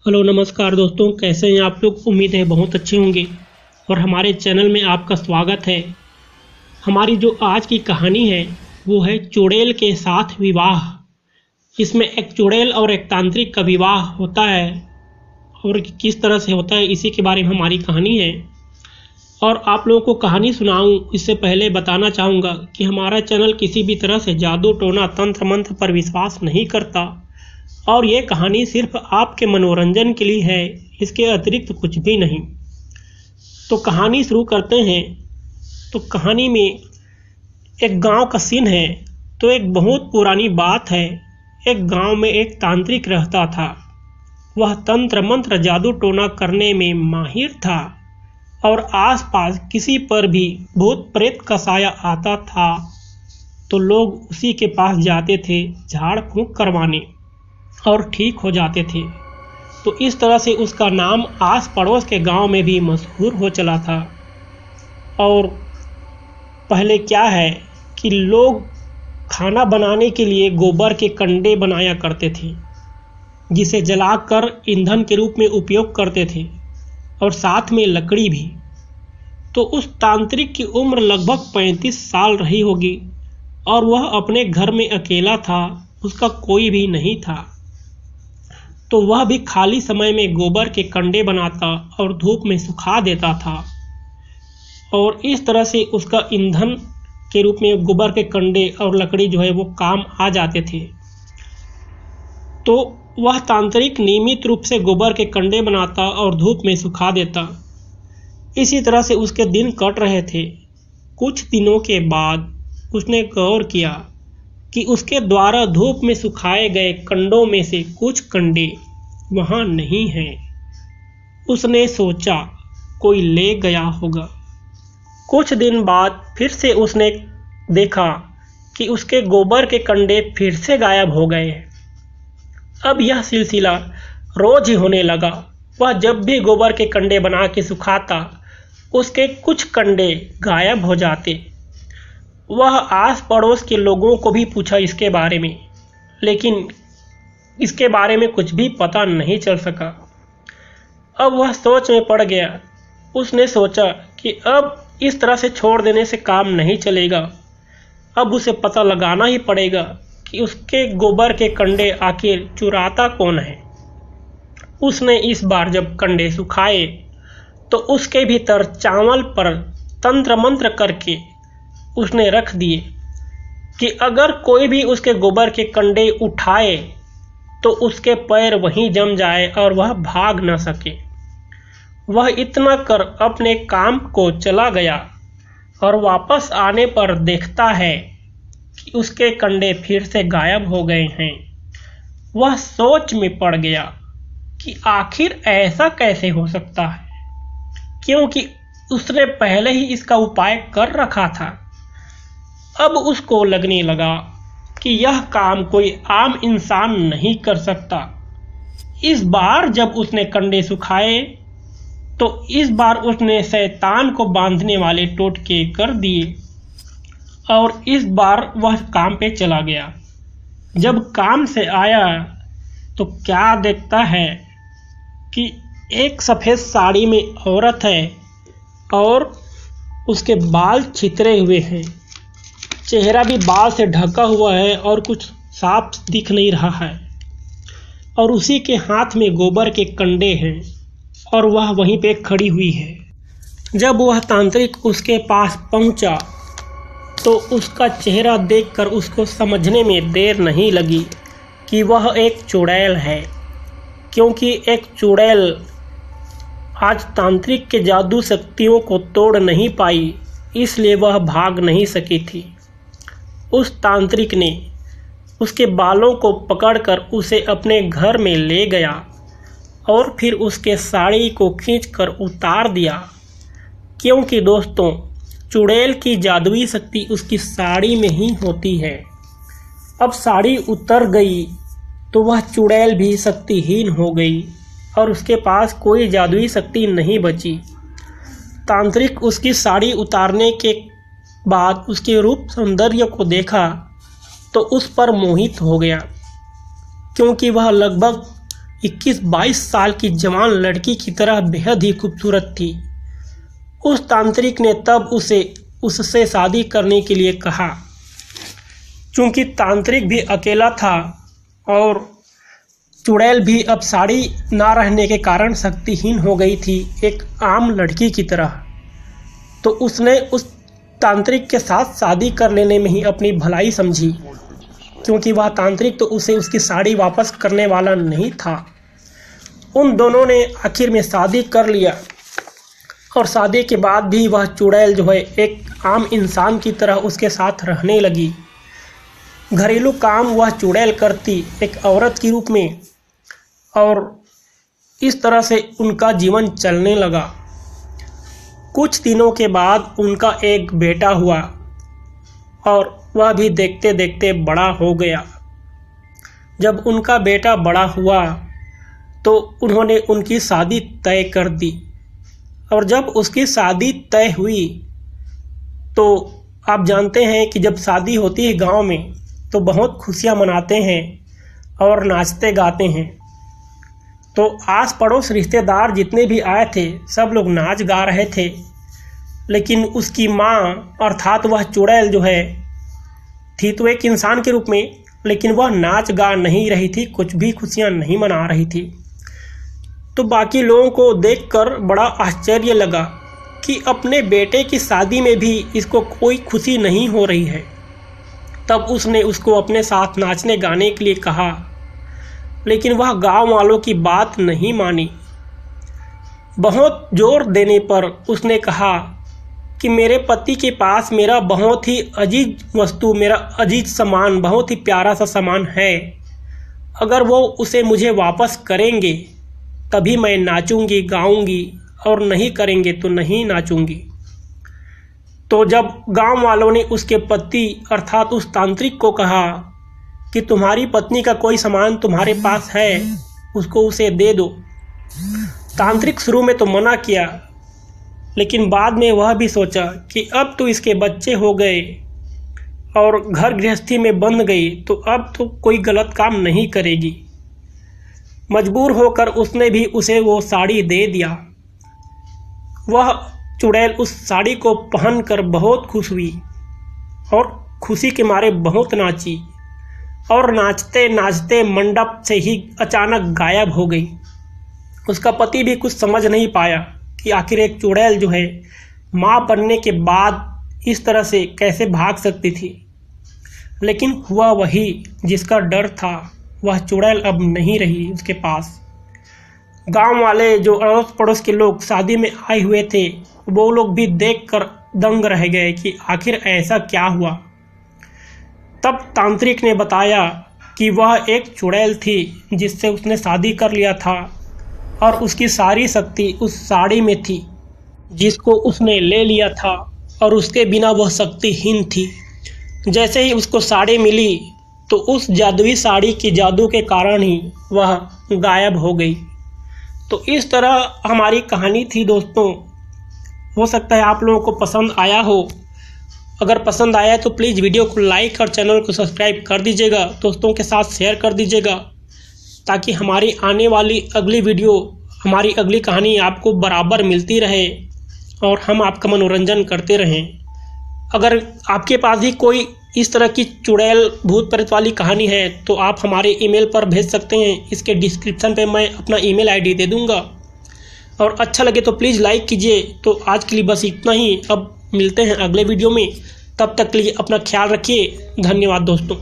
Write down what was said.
Hello नमस्कार दोस्तों, कैसे हैं आप लोग। उम्मीद है बहुत अच्छे होंगे और हमारे चैनल में आपका स्वागत है। हमारी जो आज की कहानी है वो है चुड़ैल के साथ विवाह। इसमें एक चुड़ैल और एक तांत्रिक का विवाह होता है और किस तरह से होता है इसी के बारे में हमारी कहानी है। और आप लोगों को कहानी सुनाऊं इससे पहले बताना चाहूँगा कि हमारा चैनल किसी भी तरह से जादू टोना तंत्र मंत्र पर विश्वास नहीं करता और ये कहानी सिर्फ आपके मनोरंजन के लिए है, इसके अतिरिक्त कुछ भी नहीं। तो कहानी शुरू करते हैं। तो कहानी में एक गांव का सीन है। तो एक बहुत पुरानी बात है। एक गांव में एक तांत्रिक रहता था। वह तंत्र मंत्र जादू टोना करने में माहिर था और आसपास किसी पर भी भूत प्रेत का साया आता था तो लोग उसी के पास जाते थे झाड़ फूंक करवाने और ठीक हो जाते थे। तो इस तरह से उसका नाम आस पड़ोस के गांव में भी मशहूर हो चला था। और पहले क्या है कि लोग खाना बनाने के लिए गोबर के कंडे बनाया करते थे जिसे जलाकर ईंधन के रूप में उपयोग करते थे और साथ में लकड़ी भी। तो उस तांत्रिक की उम्र लगभग 35 साल रही होगी और वह अपने घर में अकेला था, उसका कोई भी नहीं था। तो वह भी खाली समय में गोबर के कंडे बनाता और धूप में सुखा देता था और इस तरह से उसका ईंधन के रूप में गोबर के कंडे और लकड़ी जो है वो काम आ जाते थे। तो वह तांत्रिक नियमित रूप से गोबर के कंडे बनाता और धूप में सुखा देता। इसी तरह से उसके दिन कट रहे थे। कुछ दिनों के बाद उसने गौर किया कि उसके द्वारा धूप में सुखाए गए कंडों में से कुछ कंडे वहां नहीं हैं। उसने सोचा कोई ले गया होगा। कुछ दिन बाद फिर से उसने देखा कि उसके गोबर के कंडे फिर से गायब हो गए हैं। अब यह सिलसिला रोज ही होने लगा। वह जब भी गोबर के कंडे बना के सुखाता उसके कुछ कंडे गायब हो जाते। वह आस पड़ोस के लोगों को भी पूछा इसके बारे में, लेकिन इसके बारे में कुछ भी पता नहीं चल सका। अब वह सोच में पड़ गया। उसने सोचा कि अब इस तरह से छोड़ देने से काम नहीं चलेगा। अब उसे पता लगाना ही पड़ेगा कि उसके गोबर के कंडे आखिर चुराता कौन है। उसने इस बार जब कंडे सुखाए तो उसके भीतर चावल पर तंत्र मंत्र करके उसने रख दिए कि अगर कोई भी उसके गोबर के कंडे उठाए तो उसके पैर वहीं जम जाए और वह भाग न सके। वह इतना कर अपने काम को चला गया और वापस आने पर देखता है कि उसके कंडे फिर से गायब हो गए हैं। वह सोच में पड़ गया कि आखिर ऐसा कैसे हो सकता है, क्योंकि उसने पहले ही इसका उपाय कर रखा था। अब उसको लगने लगा कि यह काम कोई आम इंसान नहीं कर सकता। इस बार जब उसने कंडे सुखाए तो इस बार उसने शैतान को बांधने वाले टोटके कर दिए और इस बार वह काम पे चला गया। जब काम से आया तो क्या देखता है कि एक सफ़ेद साड़ी में औरत है और उसके बाल छितरे हुए हैं, चेहरा भी बाल से ढका हुआ है और कुछ साफ दिख नहीं रहा है और उसी के हाथ में गोबर के कंडे हैं और वह वहीं पे खड़ी हुई है। जब वह तांत्रिक उसके पास पहुंचा तो उसका चेहरा देखकर उसको समझने में देर नहीं लगी कि वह एक चुड़ैल है, क्योंकि एक चुड़ैल आज तांत्रिक के जादू शक्तियों को तोड़ नहीं पाई, इसलिए वह भाग नहीं सकी थी। उस तांत्रिक ने उसके बालों को पकड़कर उसे अपने घर में ले गया और फिर उसके साड़ी को खींचकर उतार दिया, क्योंकि दोस्तों चुड़ैल की जादुई शक्ति उसकी साड़ी में ही होती है। अब साड़ी उतर गई तो वह चुड़ैल भी शक्तिहीन हो गई और उसके पास कोई जादुई शक्ति नहीं बची। तांत्रिक उसकी साड़ी उतारने के बाद उसके रूप सौंदर्य को देखा तो उस पर मोहित हो गया, क्योंकि वह लगभग 21-22 साल की जवान लड़की की तरह बेहद ही खूबसूरत थी। उस तांत्रिक ने तब उससे शादी करने के लिए कहा। चूंकि तांत्रिक भी अकेला था और चुड़ैल भी अब साड़ी ना रहने के कारण शक्तिहीन हो गई थी, एक आम लड़की की तरह, तो उसने उस तांत्रिक के साथ शादी कर लेने में ही अपनी भलाई समझी, क्योंकि वह तांत्रिक तो उसे उसकी साड़ी वापस करने वाला नहीं था। उन दोनों ने आखिर में शादी कर लिया और शादी के बाद भी वह चुड़ैल जो है एक आम इंसान की तरह उसके साथ रहने लगी। घरेलू काम वह चुड़ैल करती एक औरत के रूप में, और इस तरह से उनका जीवन चलने लगा। कुछ दिनों के बाद उनका एक बेटा हुआ और वह भी देखते देखते बड़ा हो गया। जब उनका बेटा बड़ा हुआ तो उन्होंने उनकी शादी तय कर दी, और जब उसकी शादी तय हुई तो आप जानते हैं कि जब शादी होती है गांव में तो बहुत खुशियां मनाते हैं और नाचते गाते हैं। तो आस पड़ोस रिश्तेदार जितने भी आए थे सब लोग नाच गा रहे थे, लेकिन उसकी माँ अर्थात वह चुड़ैल जो है थी तो एक इंसान के रूप में, लेकिन वह नाच गा नहीं रही थी, कुछ भी खुशियां नहीं मना रही थी। तो बाकी लोगों को देखकर बड़ा आश्चर्य लगा कि अपने बेटे की शादी में भी इसको कोई खुशी नहीं हो रही है। तब उसने उसको अपने साथ नाचने गाने के लिए कहा, लेकिन वह गांव वालों की बात नहीं मानी। बहुत जोर देने पर उसने कहा कि मेरे पति के पास मेरा बहुत ही अजीज वस्तु, मेरा अजीज सामान, बहुत ही प्यारा सा सामान है, अगर वो उसे मुझे वापस करेंगे तभी मैं नाचूंगी गाऊंगी, और नहीं करेंगे तो नहीं नाचूंगी। तो जब गांव वालों ने उसके पति अर्थात उस तांत्रिक को कहा कि तुम्हारी पत्नी का कोई सामान तुम्हारे पास है, उसको उसे दे दो, तांत्रिक शुरू में तो मना किया, लेकिन बाद में वह भी सोचा कि अब तो इसके बच्चे हो गए और घर गृहस्थी में बंध गई, तो अब तो कोई गलत काम नहीं करेगी। मजबूर होकर उसने भी उसे वो साड़ी दे दिया। वह चुड़ैल उस साड़ी को पहनकर बहुत खुश हुई और खुशी के मारे बहुत नाची, और नाचते नाचते मंडप से ही अचानक गायब हो गई। उसका पति भी कुछ समझ नहीं पाया कि आखिर एक चुड़ैल जो है माँ बनने के बाद इस तरह से कैसे भाग सकती थी। लेकिन हुआ वही जिसका डर था, वह चुड़ैल अब नहीं रही उसके पास। गांव वाले जो अड़ोस पड़ोस के लोग शादी में आए हुए थे वो लोग भी देखकर दंग रह गए कि आखिर ऐसा क्या हुआ। तब तांत्रिक ने बताया कि वह एक चुड़ैल थी जिससे उसने शादी कर लिया था, और उसकी सारी शक्ति उस साड़ी में थी जिसको उसने ले लिया था, और उसके बिना वह शक्तिहीन थी। जैसे ही उसको साड़ी मिली तो उस जादुई साड़ी की जादू के कारण ही वह गायब हो गई। तो इस तरह हमारी कहानी थी दोस्तों। हो सकता है आप लोगों को पसंद आया हो। अगर पसंद आया है तो प्लीज़ वीडियो को लाइक और चैनल को सब्सक्राइब कर दीजिएगा, दोस्तों के साथ शेयर कर दीजिएगा, ताकि हमारी आने वाली अगली वीडियो, हमारी अगली कहानी आपको बराबर मिलती रहे और हम आपका मनोरंजन करते रहें। अगर आपके पास भी कोई इस तरह की चुड़ैल भूत प्रेत वाली कहानी है तो आप हमारे ईमेल पर भेज सकते हैं। इसके डिस्क्रिप्शन पे मैं अपना ईमेल आईडी दे दूंगा, और अच्छा लगे तो प्लीज़ लाइक कीजिए। तो आज के लिए बस इतना ही, अब मिलते हैं अगले वीडियो में। तब तक के लिए अपना ख्याल रखिए। धन्यवाद दोस्तों।